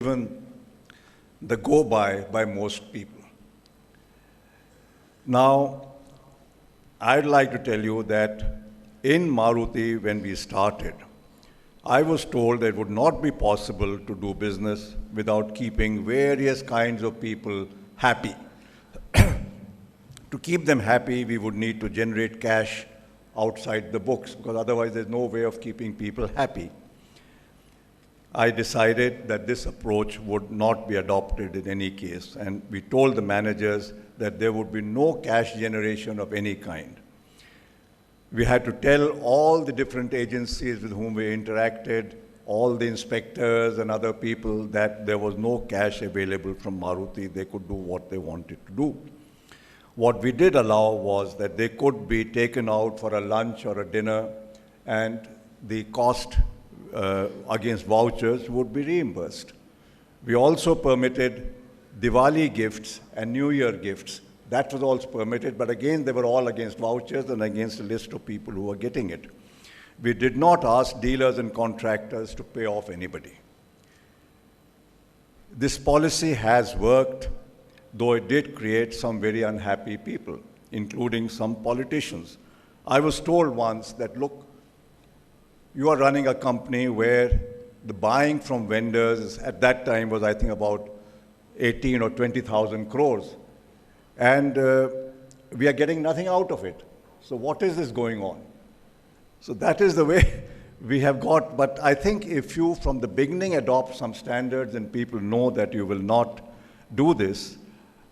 given the go-by most people. Now, I'd like to tell you that in Maruti, when we started, I was told that it would not be possible to do business without keeping various kinds of people happy. To keep them happy, we would need to generate cash outside the books, because otherwise there's no way of keeping people happy. I decided that this approach would not be adopted in any case, and we told the managers that there would be no cash generation of any kind. We had to tell all the different agencies with whom we interacted, all the inspectors and other people, that there was no cash available from Maruti. They could do what they wanted to do. What we did allow was that they could be taken out for a lunch or a dinner, and the cost against vouchers would be reimbursed. We also permitted Diwali gifts and New Year gifts. That was also permitted, but again, they were all against vouchers and against a list of people who were getting it. We did not ask dealers and contractors to pay off anybody. This policy has worked, though it did create some very unhappy people, including some politicians. I was told once that, look, you are running a company where the buying from vendors at that time was, I think, about 18 or 20,000 crores. And we are getting nothing out of it. So what is this going on? So that is the way we have got. But I think if you, from the beginning, adopt some standards and people know that you will not do this,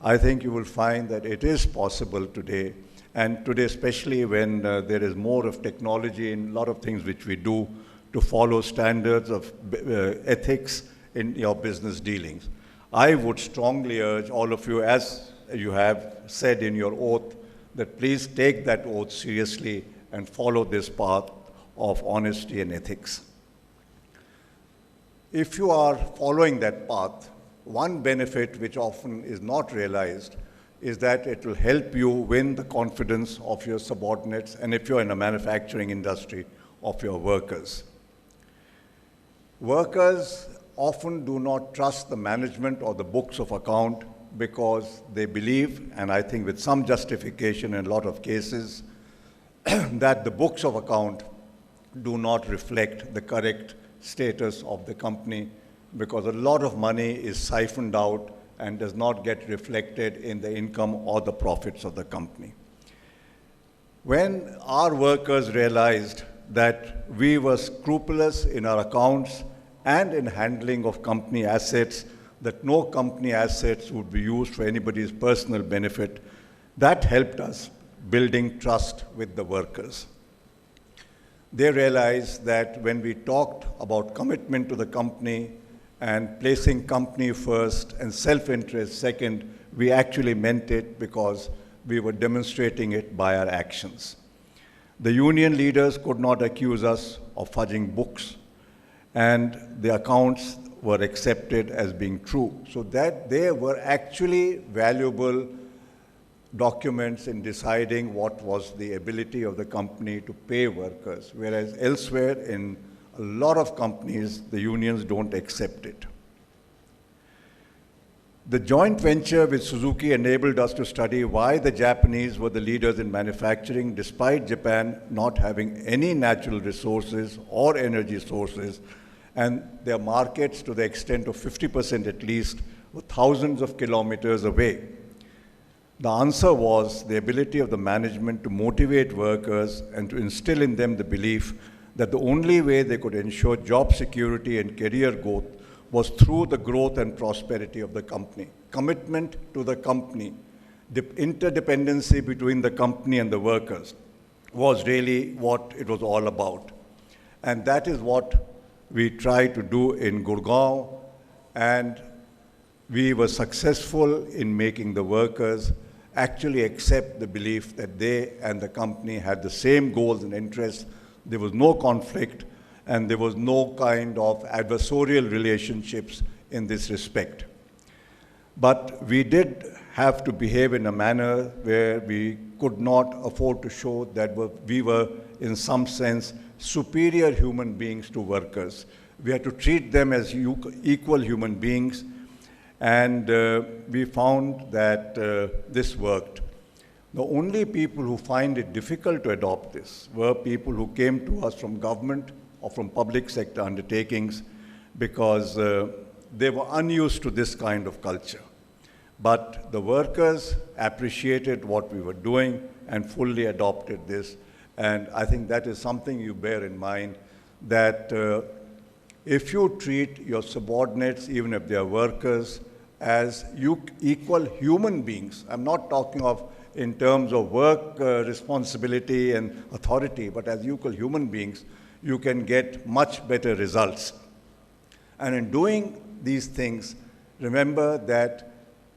I think you will find that it is possible today. And today, especially when there is more of technology in a lot of things which we do to follow standards of ethics in your business dealings. I would strongly urge all of you, as you have said in your oath, that please take that oath seriously and follow this path of honesty and ethics. If you are following that path, one benefit which often is not realized is that it will help you win the confidence of your subordinates, and if you're in a manufacturing industry, of your workers. Workers often do not trust the management or the books of account because they believe, and I think with some justification in a lot of cases, that the books of account do not reflect the correct status of the company, because a lot of money is siphoned out and does not get reflected in the income or the profits of the company. When our workers realized that we were scrupulous in our accounts and in handling of company assets, that no company assets would be used for anybody's personal benefit, that helped us building trust with the workers. They realized that when we talked about commitment to the company and placing company first and self-interest second, we actually meant it because we were demonstrating it by our actions. The union leaders could not accuse us of fudging books, and the accounts were accepted as being true. So that they were actually valuable documents in deciding what was the ability of the company to pay workers, whereas elsewhere in a lot of companies, the unions don't accept it. The joint venture with Suzuki enabled us to study why the Japanese were the leaders in manufacturing, despite Japan not having any natural resources or energy sources, and their markets, to the extent of 50% at least, were thousands of kilometers away. The answer was the ability of the management to motivate workers and to instill in them the belief that the only way they could ensure job security and career growth was through the growth and prosperity of the company. Commitment to the company, the interdependency between the company and the workers was really what it was all about. And that is what we tried to do in Gurgaon, and we were successful in making the workers actually accept the belief that they and the company had the same goals and interests. There was no conflict, and there was no kind of adversarial relationships in this respect. But we did have to behave in a manner where we could not afford to show that we were, in some sense, superior human beings to workers. We had to treat them as equal human beings, and we found that this worked. The only people who find it difficult to adopt this were people who came to us from government or from public sector undertakings because they were unused to this kind of culture. But the workers appreciated what we were doing and fully adopted this. And I think that is something you bear in mind, that if you treat your subordinates, even if they are workers, as equal human beings, I'm not talking of in terms of work responsibility and authority, but as equal human beings, you can get much better results. And in doing these things, remember that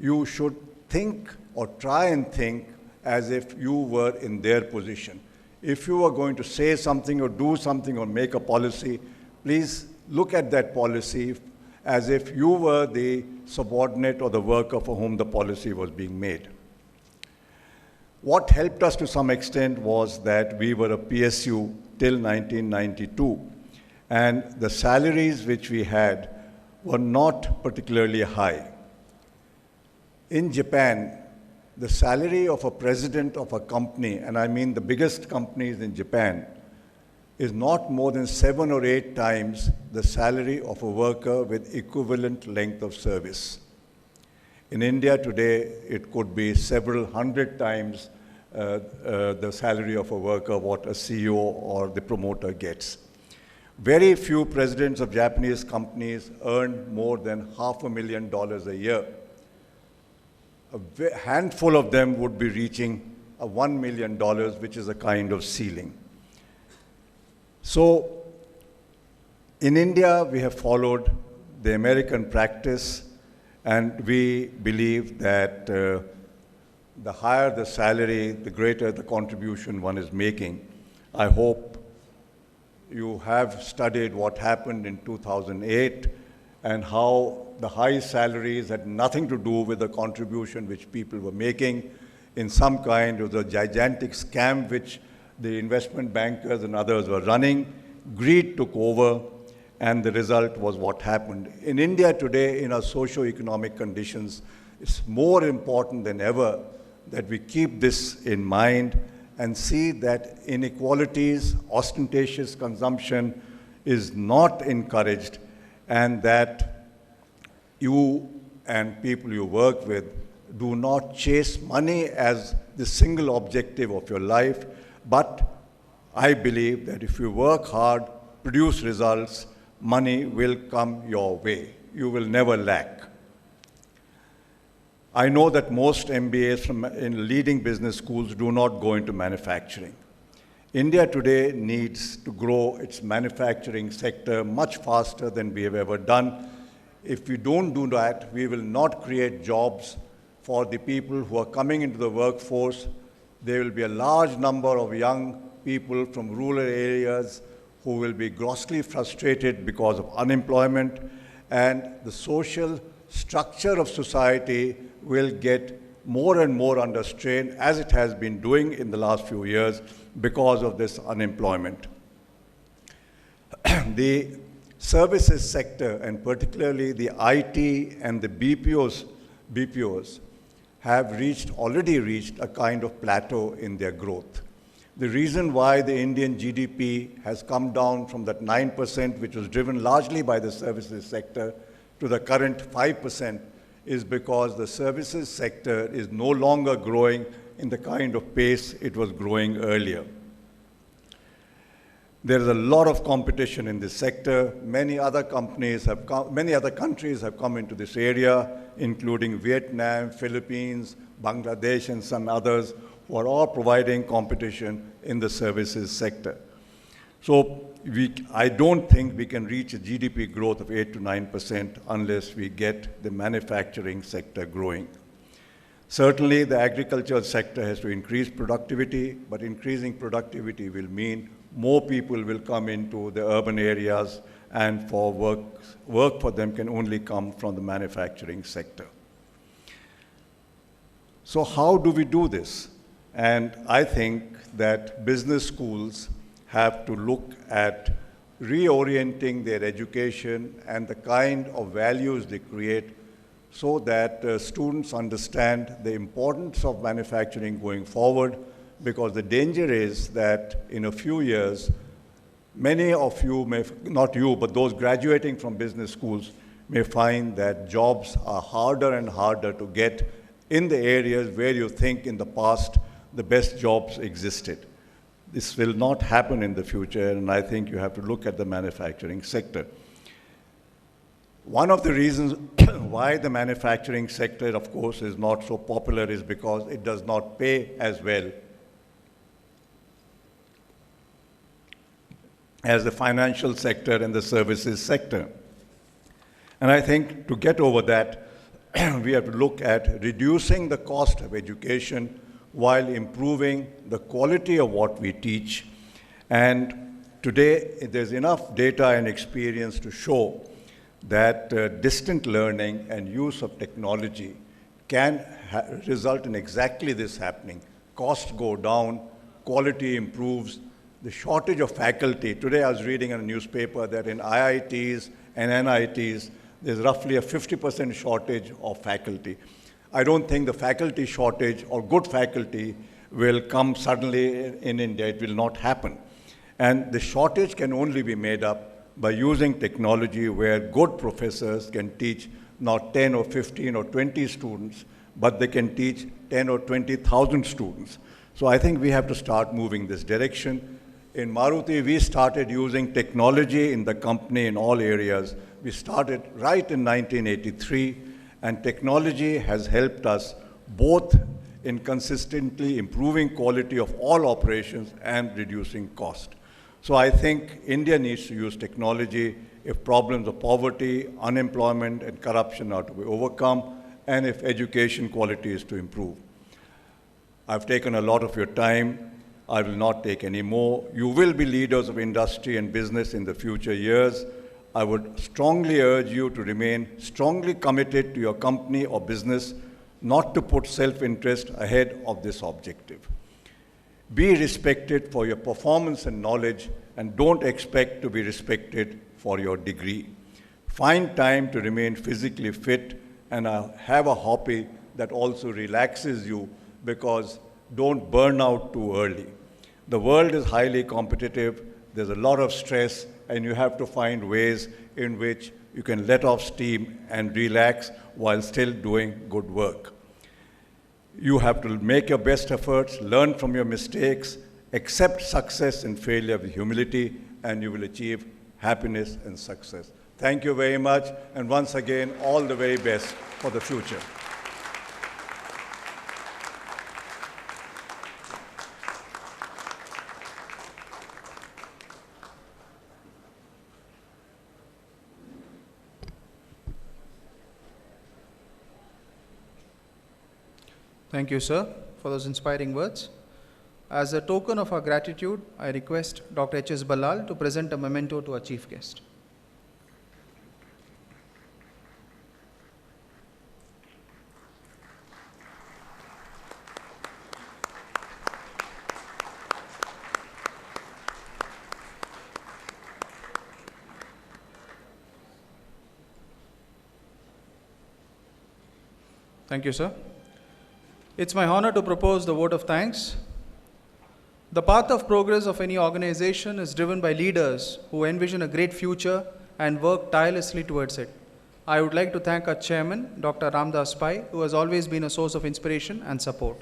you should think or try and think as if you were in their position. If you are going to say something or do something or make a policy, please look at that policy as if you were the subordinate or the worker for whom the policy was being made. What helped us to some extent was that we were a PSU till 1992, and the salaries which we had were not particularly high. In Japan, the salary of a president of a company, and I mean the biggest companies in Japan, is not more than 7 or 8 times the salary of a worker with equivalent length of service. In India today, it could be several hundred times the salary of a worker, what a CEO or the promoter gets. Very few presidents of Japanese companies earn more than $500,000 a year. A handful of them would be reaching $1 million, which is a kind of ceiling. So, in India, we have followed the American practice, and we believe that the higher the salary, the greater the contribution one is making. I hope you have studied what happened in 2008 and how the high salaries had nothing to do with the contribution which people were making. In some kind of a gigantic scam which the investment bankers and others were running. Greed took over, and the result was what happened. In India today, in our socio-economic conditions, it's more important than ever that we keep this in mind and see that inequalities, ostentatious consumption is not encouraged, and that you and people you work with do not chase money as the single objective of your life, but I believe that if you work hard, produce results, money will come your way. You will never lack. I know that most MBAs in leading business schools do not go into manufacturing. India today needs to grow its manufacturing sector much faster than we have ever done. If we don't do that, we will not create jobs for the people who are coming into the workforce. There will be a large number of young people from rural areas who will be grossly frustrated because of unemployment, and the social structure of society will get more and more under strain, as it has been doing in the last few years because of this unemployment. The services sector, and particularly the IT and the BPOs have already reached a kind of plateau in their growth. The reason why the Indian GDP has come down from that 9%, which was driven largely by the services sector, to the current 5% is because the services sector is no longer growing in the kind of pace it was growing earlier. There is a lot of competition in this sector. Many other countries have come into this area, including Vietnam, Philippines, Bangladesh, and some others who are all providing competition in the services sector. So I don't think we can reach a GDP growth of 8 to 9% unless we get the manufacturing sector growing. Certainly, the agricultural sector has to increase productivity, but increasing productivity will mean more people will come into the urban areas, and for work for them can only come from the manufacturing sector. So how do we do this? And I think that business schools have to look at reorienting their education and the kind of values they create so that students understand the importance of manufacturing going forward, because the danger is that in a few years, many of you may, not you, but those graduating from business schools may find that jobs are harder and harder to get in the areas where you think in the past the best jobs existed. This will not happen in the future, and I think you have to look at the manufacturing sector. One of the reasons why the manufacturing sector, of course, is not so popular is because it does not pay as well as the financial sector and the services sector. And I think to get over that, we have to look at reducing the cost of education while improving the quality of what we teach. And today, there's enough data and experience to show that distant learning and use of technology can result in exactly this happening. Costs go down, quality improves. The shortage of faculty. Today I was reading in a newspaper that in IITs and NITs, there's roughly a 50% shortage of faculty. I don't think the faculty shortage or good faculty will come suddenly in India. It will not happen. And the shortage can only be made up by using technology where good professors can teach not 10 or 15 or 20 students, but they can teach 10 or 20,000 students. So I think we have to start moving this direction. In Maruti, we started using technology in the company in all areas. We started right in 1983, and technology has helped us both in consistently improving quality of all operations and reducing cost. So I think India needs to use technology if problems of poverty, unemployment, and corruption are to be overcome, and if education quality is to improve. I've taken a lot of your time. I will not take any more. You will be leaders of industry and business in the future years. I would strongly urge you to remain strongly committed to your company or business, not to put self-interest ahead of this objective. Be respected for your performance and knowledge, and don't expect to be respected for your degree. Find time to remain physically fit and have a hobby that also relaxes you, because don't burn out too early. The world is highly competitive, there's a lot of stress, and you have to find ways in which you can let off steam and relax while still doing good work. You have to make your best efforts, learn from your mistakes, accept success and failure with humility, and you will achieve happiness and success. Thank you very much, and once again, all the very best for the future. Thank you, sir, for those inspiring words. As a token of our gratitude, I request Dr. H.S. Ballal to present a memento to our chief guest. Thank you, sir. It's my honor to propose the vote of thanks. The path of progress of any organization is driven by leaders who envision a great future and work tirelessly towards it. I would like to thank our chairman, Dr. Ramdas Pai, who has always been a source of inspiration and support.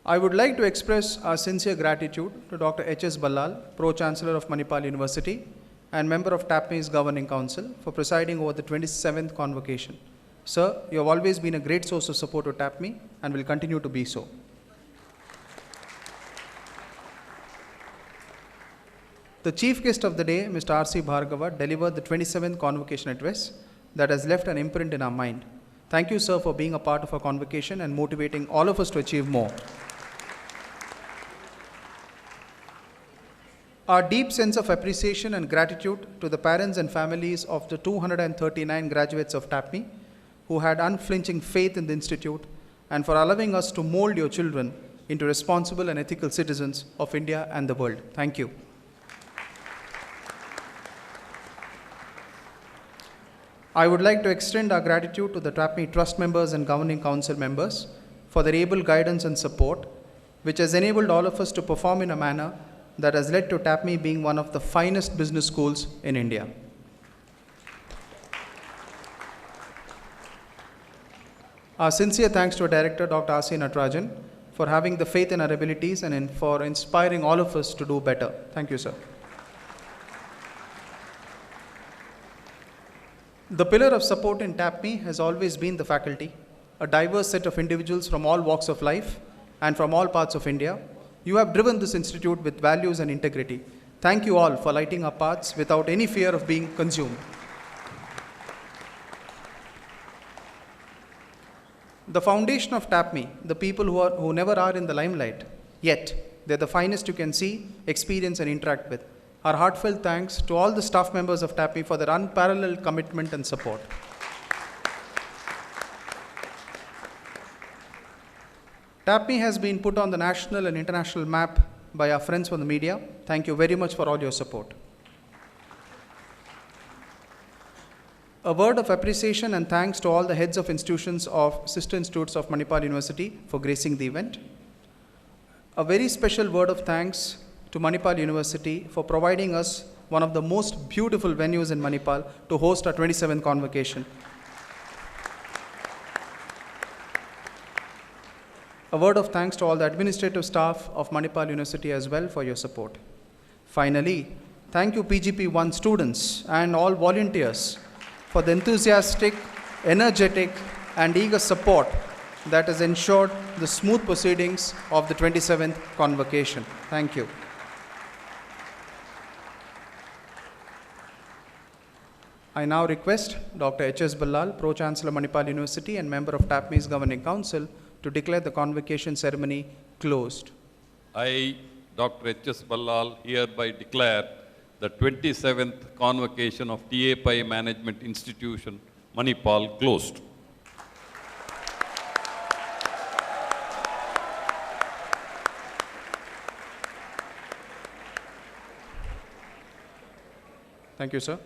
I would like to express our sincere gratitude to Dr. H.S. Ballal, Pro-Chancellor of Manipal University and member of TAPMI's Governing Council, for presiding over the 27th Convocation. Sir, you have always been a great source of support to TAPMI and will continue to be so. The chief guest of the day, Mr. R.C. Bhargava, delivered the 27th Convocation address that has left an imprint in our mind. Thank you, sir, for being a part of our convocation and motivating all of us to achieve more. Our deep sense of appreciation and gratitude to the parents and families of the 239 graduates of TAPMI who had unflinching faith in the institute, and for allowing us to mold your children into responsible and ethical citizens of India and the world. Thank you. I would like to extend our gratitude to the TAPMI trust members and governing council members for their able guidance and support, which has enabled all of us to perform in a manner that has led to TAPMI being one of the finest business schools in India. Our sincere thanks to our director, Dr. R.C. Natarajan, for having the faith in our abilities and for inspiring all of us to do better. Thank you, sir. The pillar of support in TAPMI has always been the faculty, a diverse set of individuals from all walks of life and from all parts of India. You have driven this institute with values and integrity. Thank you all for lighting our paths without any fear of being consumed. The foundation of TAPMI, the people who never are in the limelight, yet they're the finest you can see, experience and interact with. Our heartfelt thanks to all the staff members of TAPMI for their unparalleled commitment and support. TAPMI has been put on the national and international map by our friends from the media. Thank you very much for all your support. A word of appreciation and thanks to all the heads of institutions of sister institutes of Manipal University for gracing the event. A very special word of thanks to Manipal University for providing us one of the most beautiful venues in Manipal to host our 27th Convocation. A word of thanks to all the administrative staff of Manipal University as well for your support. Finally, thank you PGP1 students and all volunteers for the enthusiastic, energetic and eager support that has ensured the smooth proceedings of the 27th Convocation. Thank you. I now request Dr. H.S. Ballal, Pro-Chancellor Manipal University and member of TAPMI's Governing Council, to declare the convocation ceremony closed. I, Dr. H.S. Ballal, hereby declare the 27th Convocation of TAPMI Management Institution, Manipal, closed. Thank you, sir.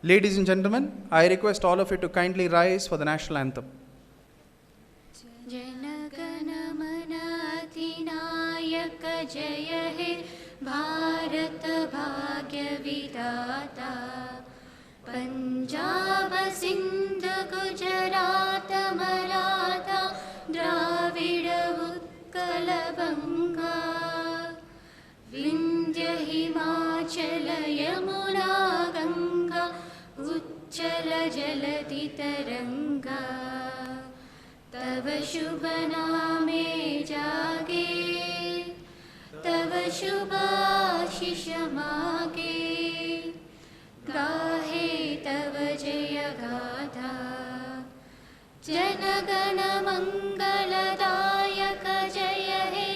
Ladies and gentlemen, I request all of you to kindly rise for the national anthem. जय हे भारत भाग्य विधाता पंजाब सिंध गुजरात मराठा द्राविड उत्कल बंगा विंध्य हिमाचल यमुना गंगा उच्चल जलधि तरंगा तव शुभ नामे जागे तव शुभाशिष मागे गाहे तव जय गाथा जनगण मंगलदायक जय हे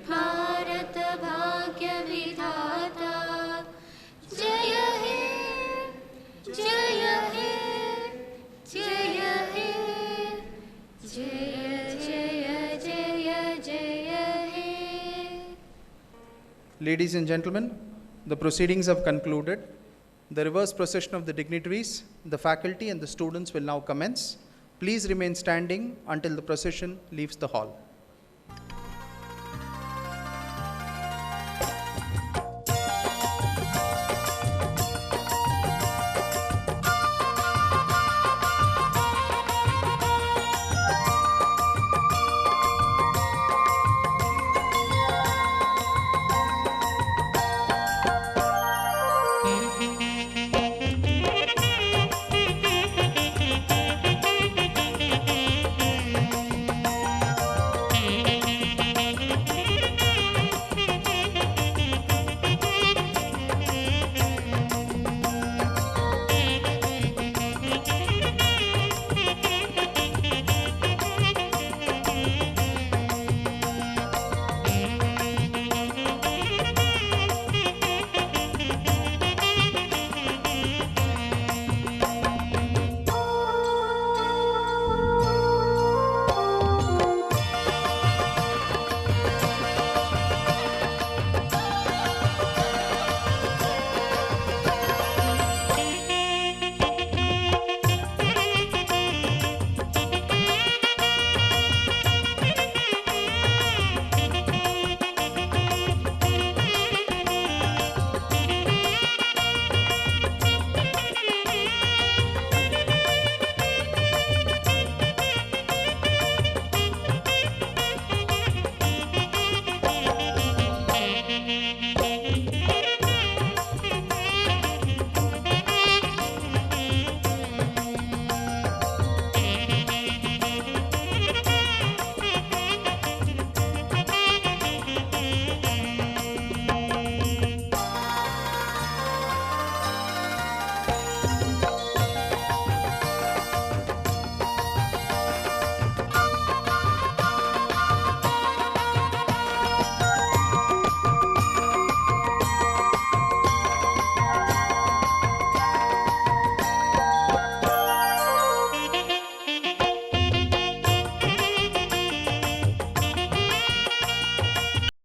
भारत भाग्य विधाता जय हे जय हे जय हे जय जय जय जय हे. Ladies and gentlemen, the proceedings have concluded. The reverse procession of the dignitaries, the faculty and the students will now commence. Please remain standing until the procession leaves the hall.